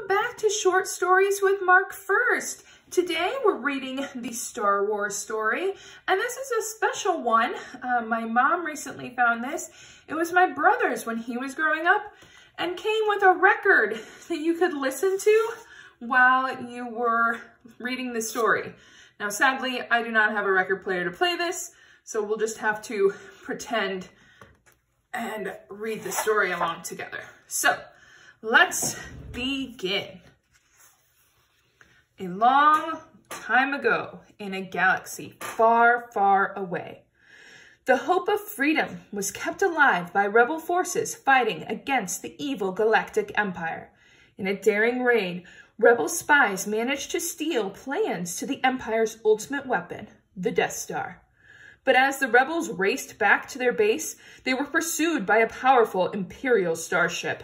Welcome back to Short Stories with Marcfirst. Today we're reading the Star Wars story, and this is a special one. My mom recently found this. It was my brother's when he was growing up and came with a record that you could listen to while you were reading the story. Now, sadly, I do not have a record player to play this, so we'll just have to pretend and read the story along together. So, let's begin. A long time ago, in a galaxy far, far away, the hope of freedom was kept alive by rebel forces fighting against the evil Galactic Empire. In a daring raid, rebel spies managed to steal plans to the Empire's ultimate weapon, the Death Star. But as the rebels raced back to their base, they were pursued by a powerful Imperial starship.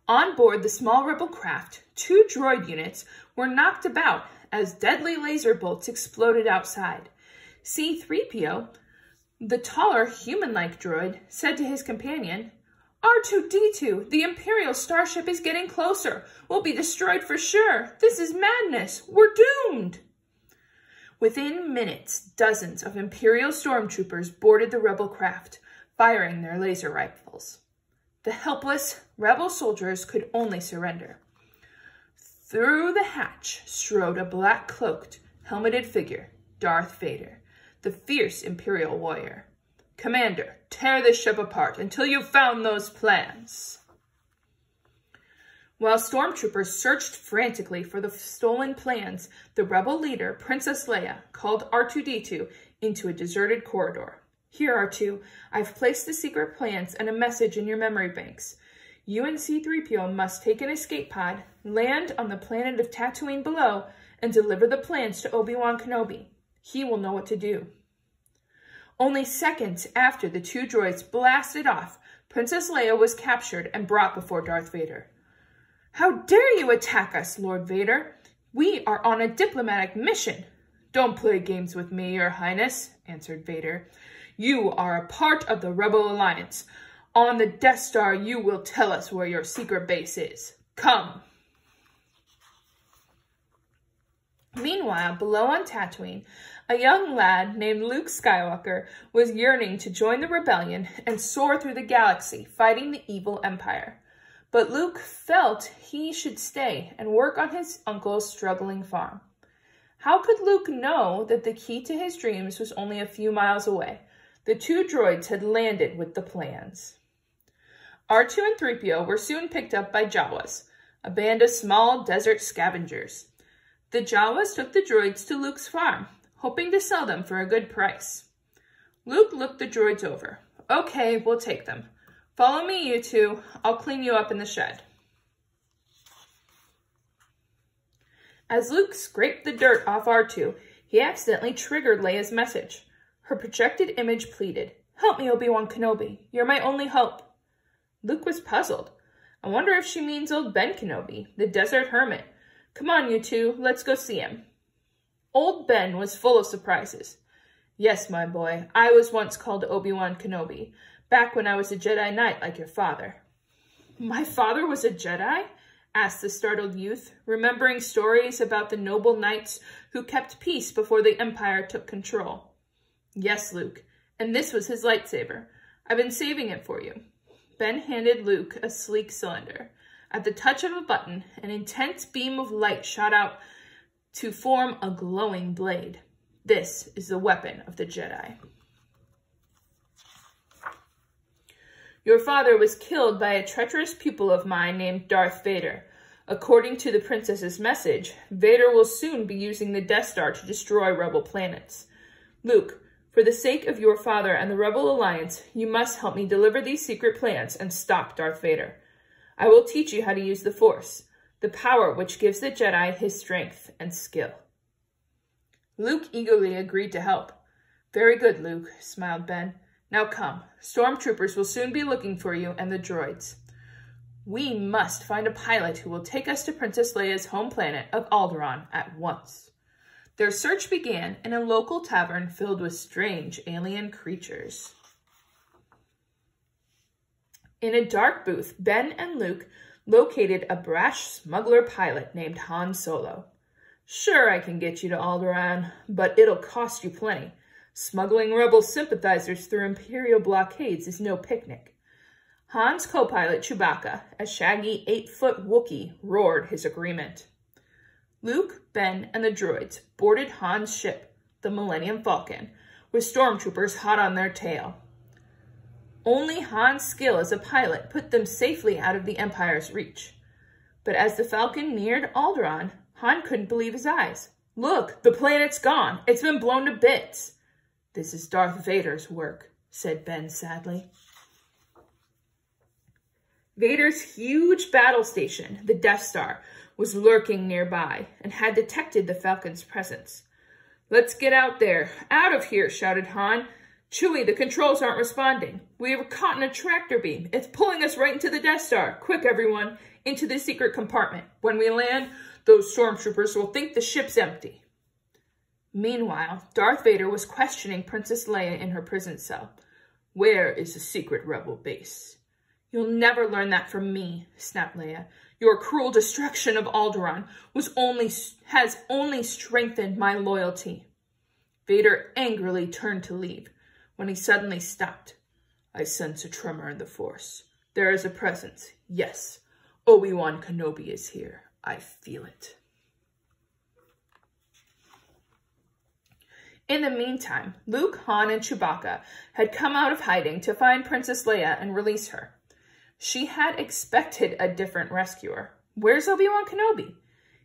On board the small rebel craft, 2 droid units were knocked about as deadly laser bolts exploded outside. C-3PO, the taller human-like droid, said to his companion, "R2-D2, the Imperial starship is getting closer. We'll be destroyed for sure. This is madness. We're doomed." Within minutes, dozens of Imperial stormtroopers boarded the rebel craft, firing their laser rifles. The helpless rebel soldiers could only surrender. Through the hatch strode a black-cloaked, helmeted figure, Darth Vader, the fierce Imperial warrior. "Commander, tear this ship apart until you've found those plans." While stormtroopers searched frantically for the stolen plans, the rebel leader, Princess Leia, called R2-D2 into a deserted corridor. "Here, R2, I've placed the secret plans and a message in your memory banks. You and C-3PO must take an escape pod, land on the planet of Tatooine below, and deliver the plans to Obi-Wan Kenobi. He will know what to do." Only seconds after the 2 droids blasted off, Princess Leia was captured and brought before Darth Vader. "How dare you attack us, Lord Vader? We are on a diplomatic mission." "Don't play games with me, Your Highness," answered Vader. "You are a part of the Rebel Alliance. On the Death Star, you will tell us where your secret base is. Come." Meanwhile, below on Tatooine, a young lad named Luke Skywalker was yearning to join the rebellion and soar through the galaxy, fighting the evil Empire. But Luke felt he should stay and work on his uncle's struggling farm. How could Luke know that the key to his dreams was only a few miles away? The 2 droids had landed with the plans. R2 and 3PO were soon picked up by Jawas, a band of small desert scavengers. The Jawas took the droids to Luke's farm, hoping to sell them for a good price. Luke looked the droids over. "Okay, we'll take them. Follow me, you 2. I'll clean you up in the shed." As Luke scraped the dirt off R2, he accidentally triggered Leia's message. Her projected image pleaded, "Help me, Obi-Wan Kenobi. You're my only hope." Luke was puzzled. I wonder if she means old Ben Kenobi, the desert hermit. "Come on, you 2. Let's go see him." Old Ben was full of surprises. "Yes, my boy. I was once called Obi-Wan Kenobi, back when I was a Jedi Knight like your father." "My father was a Jedi?" asked the startled youth, remembering stories about the noble knights who kept peace before the Empire took control. "Yes, Luke, and this was his lightsaber. I've been saving it for you." Ben handed Luke a sleek cylinder. At the touch of a button, an intense beam of light shot out to form a glowing blade. "This is the weapon of the Jedi." "Your father was killed by a treacherous pupil of mine named Darth Vader. According to the princess's message, Vader will soon be using the Death Star to destroy rebel planets. Luke, for the sake of your father and the Rebel Alliance, you must help me deliver these secret plans and stop Darth Vader. I will teach you how to use the Force, the power which gives the Jedi his strength and skill." Luke eagerly agreed to help. "Very good, Luke," smiled Ben. "Now come, stormtroopers will soon be looking for you and the droids. We must find a pilot who will take us to Princess Leia's home planet of Alderaan at once." Their search began in a local tavern filled with strange alien creatures. In a dark booth, Ben and Luke located a brash smuggler pilot named Han Solo. Sure, I can get you to Alderaan, but it'll cost you plenty. Smuggling rebel sympathizers through Imperial blockades is no picnic. Han's co-pilot Chewbacca, a shaggy 8-foot Wookiee, roared his agreement. Luke, Ben, and the droids boarded Han's ship, the Millennium Falcon, with stormtroopers hot on their tail. Only Han's skill as a pilot put them safely out of the Empire's reach. But as the Falcon neared Alderaan, Han couldn't believe his eyes. Look, the planet's gone. It's been blown to bits. This is Darth Vader's work, said Ben sadly. Vader's huge battle station, the Death Star, was lurking nearby and had detected the Falcon's presence. Let's get out there. Out of here, shouted Han. Chewie, the controls aren't responding. We were caught in a tractor beam. It's pulling us right into the Death Star. Quick, everyone, into the secret compartment. When we land, those stormtroopers will think the ship's empty. Meanwhile, Darth Vader was questioning Princess Leia in her prison cell. Where is the secret rebel base? You'll never learn that from me, snapped Leia. Your cruel destruction of Alderaan has only strengthened my loyalty. Vader angrily turned to leave, when he suddenly stopped. I sense a tremor in the Force. There is a presence, yes. Obi-Wan Kenobi is here. I feel it. In the meantime, Luke, Han, and Chewbacca had come out of hiding to find Princess Leia and release her. She had expected a different rescuer. Where's Obi-Wan Kenobi?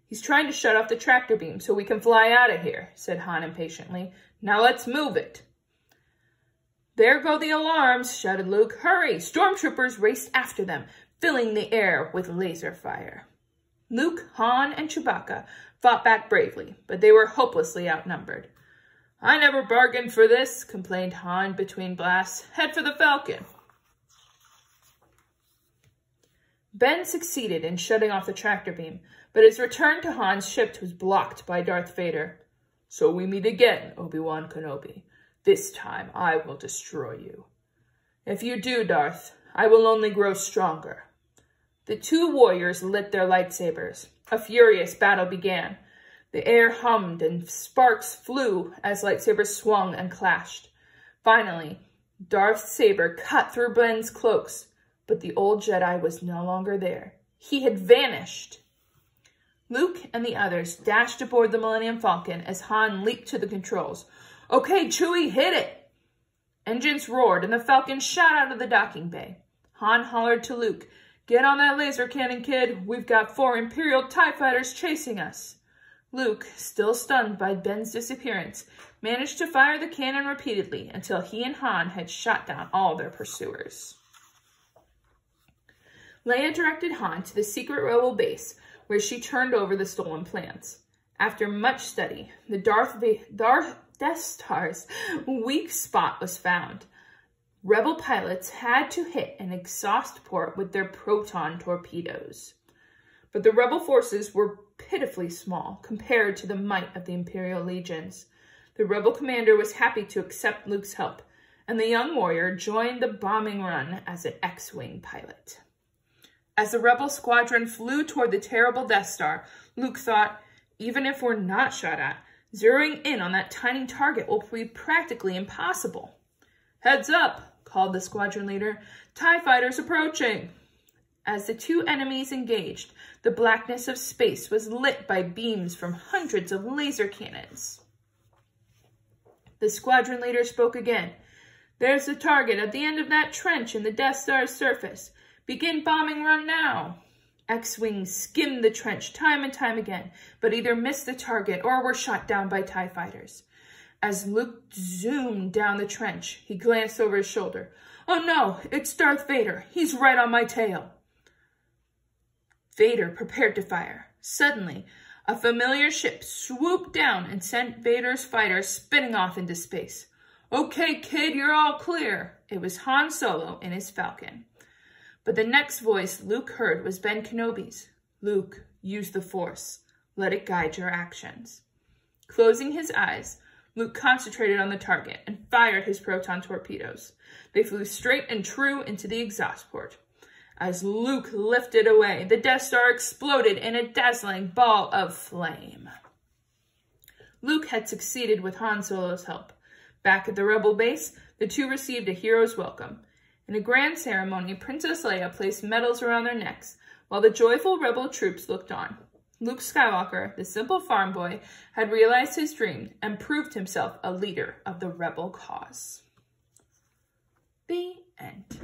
He's trying to shut off the tractor beam so we can fly out of here, said Han impatiently. Now let's move it. There go the alarms, shouted Luke. Hurry! Stormtroopers raced after them, filling the air with laser fire. Luke, Han, and Chewbacca fought back bravely, but they were hopelessly outnumbered. I never bargained for this, complained Han between blasts. Head for the Falcon. Ben succeeded in shutting off the tractor beam, but his return to Han's ship was blocked by Darth Vader. So we meet again, Obi-Wan Kenobi. This time I will destroy you. If you do, Darth, I will only grow stronger. The two warriors lit their lightsabers. A furious battle began. The air hummed and sparks flew as lightsabers swung and clashed. Finally, Darth's saber cut through Ben's cloaks, but the old Jedi was no longer there. He had vanished. Luke and the others dashed aboard the Millennium Falcon as Han leaped to the controls. Okay, Chewie, hit it! Engines roared and the Falcon shot out of the docking bay. Han hollered to Luke, Get on that laser cannon, kid. We've got 4 Imperial TIE fighters chasing us. Luke, still stunned by Ben's disappearance, managed to fire the cannon repeatedly until he and Han had shot down all their pursuers. Leia directed Han to the secret rebel base, where she turned over the stolen plans. After much study, the Death Star's weak spot was found. Rebel pilots had to hit an exhaust port with their proton torpedoes. But the rebel forces were pitifully small compared to the might of the Imperial legions. The rebel commander was happy to accept Luke's help, and the young warrior joined the bombing run as an X-Wing pilot. As the rebel squadron flew toward the terrible Death Star, Luke thought, even if we're not shot at, zeroing in on that tiny target will be practically impossible. Heads up, called the squadron leader. TIE fighters approaching. As the two enemies engaged, the blackness of space was lit by beams from hundreds of laser cannons. The squadron leader spoke again. There's the target at the end of that trench in the Death Star's surface. Begin bombing run now. X-Wings skimmed the trench time and time again, but either missed the target or were shot down by TIE fighters. As Luke zoomed down the trench, he glanced over his shoulder. Oh no, it's Darth Vader. He's right on my tail. Vader prepared to fire. Suddenly, a familiar ship swooped down and sent Vader's fighters spinning off into space. Okay, kid, you're all clear. It was Han Solo in his Falcon. But the next voice Luke heard was Ben Kenobi's. Luke, use the Force. Let it guide your actions. Closing his eyes, Luke concentrated on the target and fired his proton torpedoes. They flew straight and true into the exhaust port. As Luke lifted away, the Death Star exploded in a dazzling ball of flame. Luke had succeeded with Han Solo's help. Back at the Rebel base, the two received a hero's welcome. In a grand ceremony, Princess Leia placed medals around their necks, while the joyful Rebel troops looked on. Luke Skywalker, the simple farm boy, had realized his dream and proved himself a leader of the Rebel cause. The end.